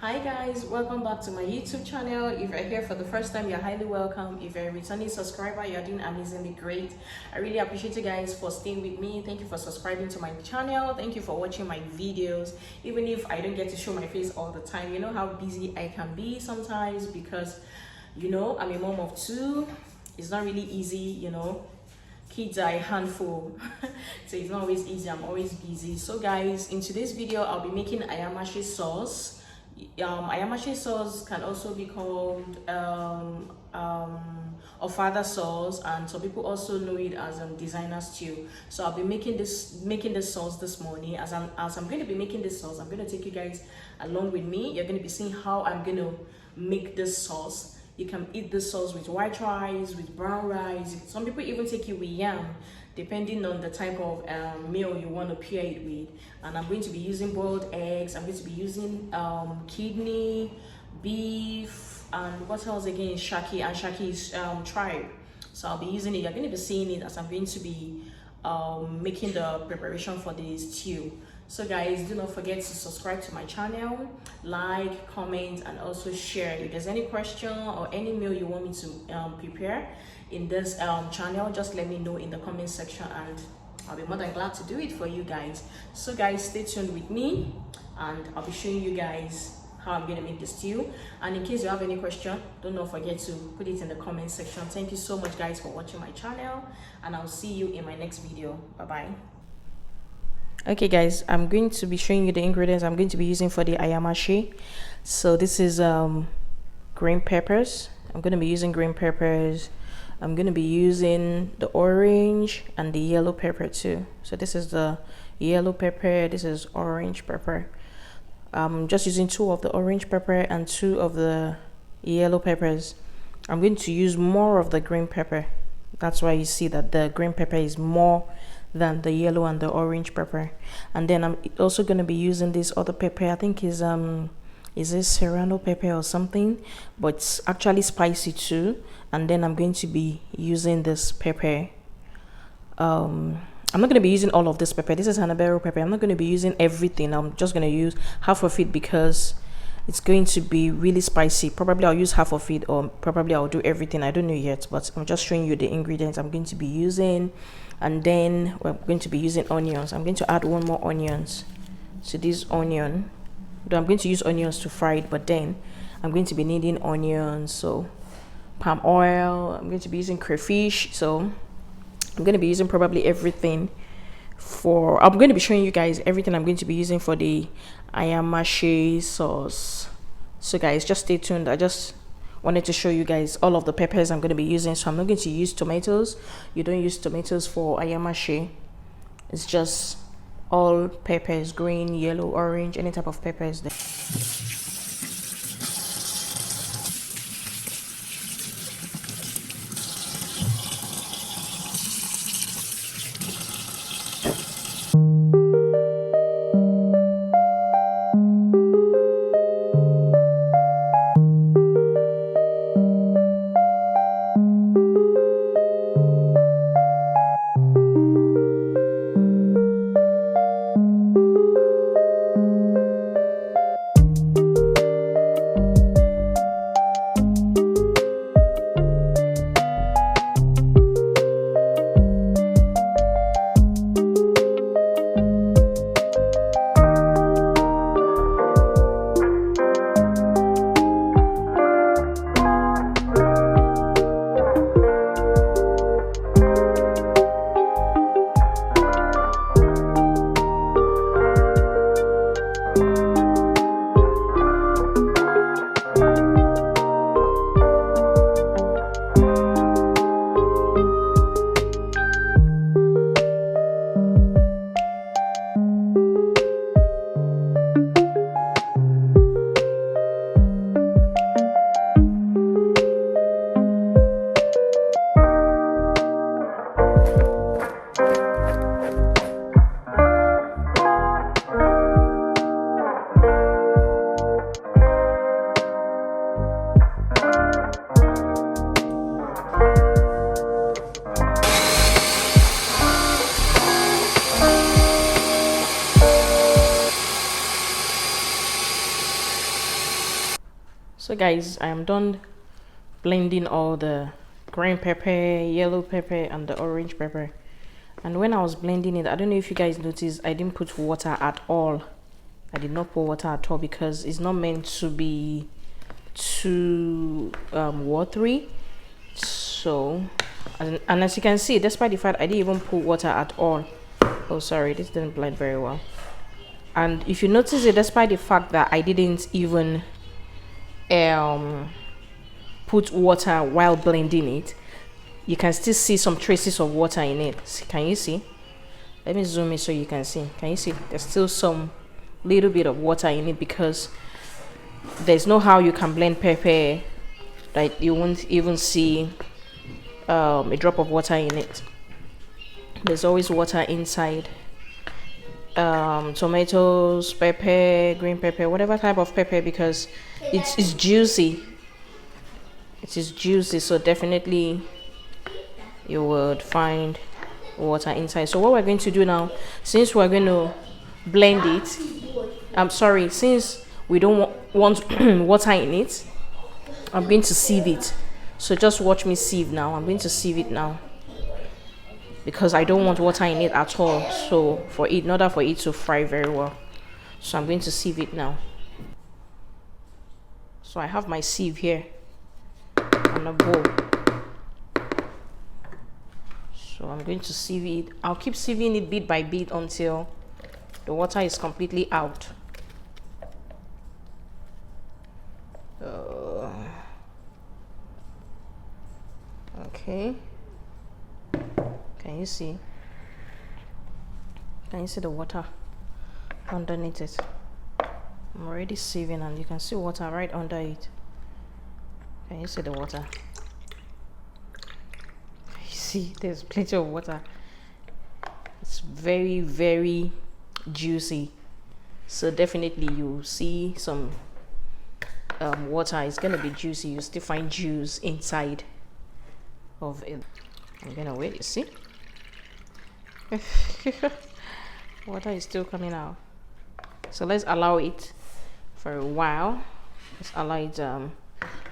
Hi guys, welcome back to my YouTube channel. If you're here for the first time, you're highly welcome. If you're a returning subscriber, you're doing amazingly great. I really appreciate you guys for staying with me. Thank you for subscribing to my channel. Thank you for watching my videos. Even if I don't get to show my face all the time, you know how busy I can be sometimes because, I'm a mom of two. It's not really easy, kids are a handful so it's not always easy. I'm always busy. So guys, in today's video I'll be making ayamase sauce. Ayamase sauce can also be called Ofada sauce, and some people also know it as designer stew. So I'll be making this sauce this morning. As I'm going to be making this sauce, I'm going to take you guys along with me. You're going to be seeing how I'm going to make this sauce. You can eat this sauce with white rice, with brown rice. Some people even take it with yam, depending on the type of meal you want to pair it with. And I'm going to be using boiled eggs. I'm going to be using kidney, beef, and what else again? Shaki, and Shaki is tribe. So I'll be using it. You're going to be seeing it as I'm going to be making the preparation for the stew. So guys, do not forget to subscribe to my channel, like, comment, and also share. If there's any question or any meal you want me to prepare in this channel, just let me know in the comment section and I'll be more than glad to do it for you guys. So guys, stay tuned with me and I'll be showing you guys how I'm going to make the stew. And in case you have any question, do not forget to put it in the comment section. Thank you so much guys for watching my channel, and I'll see you in my next video. Bye bye. Okay guys, I'm going to be showing you the ingredients I'm going to be using for the ayamase. So this is green peppers. I'm going to be using green peppers. I'm going to be using the orange and the yellow pepper too. So this is the yellow pepper, this is orange pepper. I'm just using 2 of the orange pepper and 2 of the yellow peppers. I'm going to use more of the green pepper. That's why you see that the green pepper is more than the yellow and the orange pepper. And then I'm also going to be using this other pepper. I think is this serrano pepper or something, but it's actually spicy too. And then I'm going to be using this pepper. I'm not going to be using all of this pepper. This is Hanebero pepper. I'm not going to be using everything. I'm just going to use half of it because it's going to be really spicy. Probably I'll use half of it, or probably I'll do everything. I don't know yet, but I'm just showing you the ingredients I'm going to be using. And then we're going to be using onions. I'm going to add 1 more onions to this onion. Though I'm going to use onions to fry it, but then I'm going to be needing onions. So palm oil. I'm going to be using crayfish. So I'm going to be using probably everything for. I'm going to be showing you guys everything I'm going to be using for the ayamase sauce. So guys, just stay tuned. I just wanted to show you guys all of the peppers I'm going to be using. So I'm not going to use tomatoes. You don't use tomatoes for ayamase. It's just all peppers, green, yellow, orange, any type of peppers there. So guys, I am done blending all the green pepper, yellow pepper, and the orange pepper. And when I was blending it, I don't know if you guys noticed, I didn't put water at all. I did not put water at all because it's not meant to be too watery. So, and as you can see, despite the fact I didn't even put water at all. Oh, sorry, this didn't blend very well. And if you notice it, despite the fact that I didn't even put water while blending it, you can still see some traces of water in it. Can you see? Let me zoom in so you can see. Can you see? There's still some little bit of water in it because there's no how you can blend pepper that you won't even see a drop of water in it. There's always water inside. Tomatoes, pepper, green pepper, whatever type of pepper, because it's juicy. It is juicy, so definitely you would find water inside. So what we're going to do now, since we're going to blend it, I'm sorry, since we don't want water in it, I'm going to sieve it. So just watch me sieve now. I'm going to sieve it now because I don't want water in it at all. So in order for it to fry very well, so I'm going to sieve it now. So I have my sieve here on a bowl. So I'm going to sieve it. I'll keep sieving it bit by bit until the water is completely out. Okay. Can you see? Can you see the water underneath it? I'm already sieving and you can see water right under it. Can you see the water? You see, there's plenty of water. It's very, very juicy. So definitely you see some water. It's gonna be juicy. You still find juice inside of it. I'm gonna wait, you see? Water is still coming out. So let's allow it for a while. Let's allow it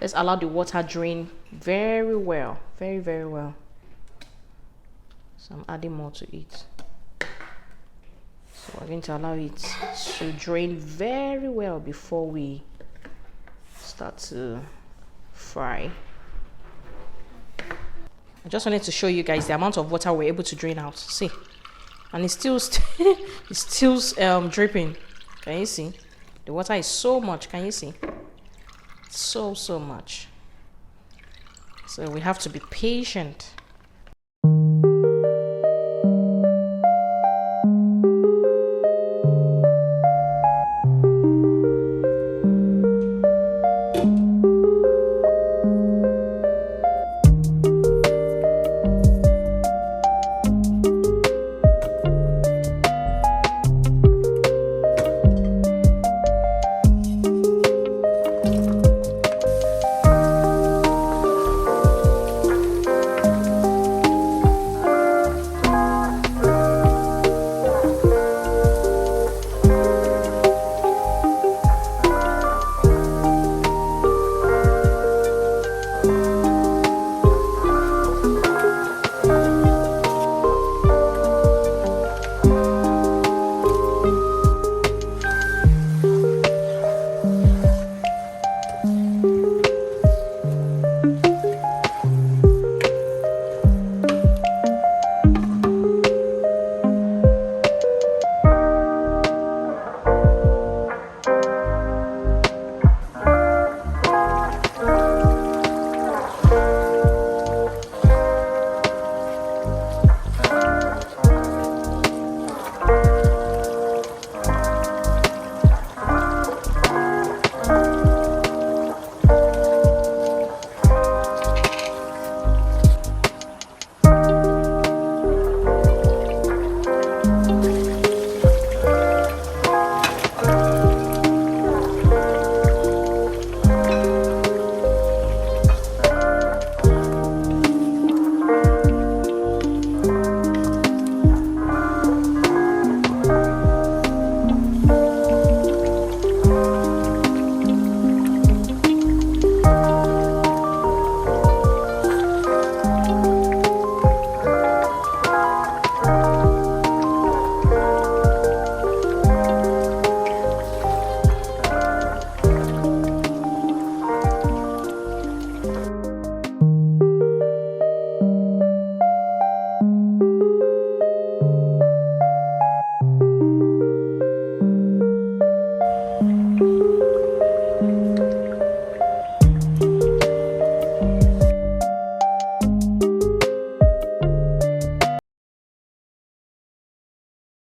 let's allow the water drain very well. Very, very well. So I'm adding more to it. So we're going to allow it to drain very well before we start to fry. I just wanted to show you guys the amount of water we're able to drain out. See, and it's still it's still dripping. Can you see? The water is so much. Can you see? So much. So we have to be patient.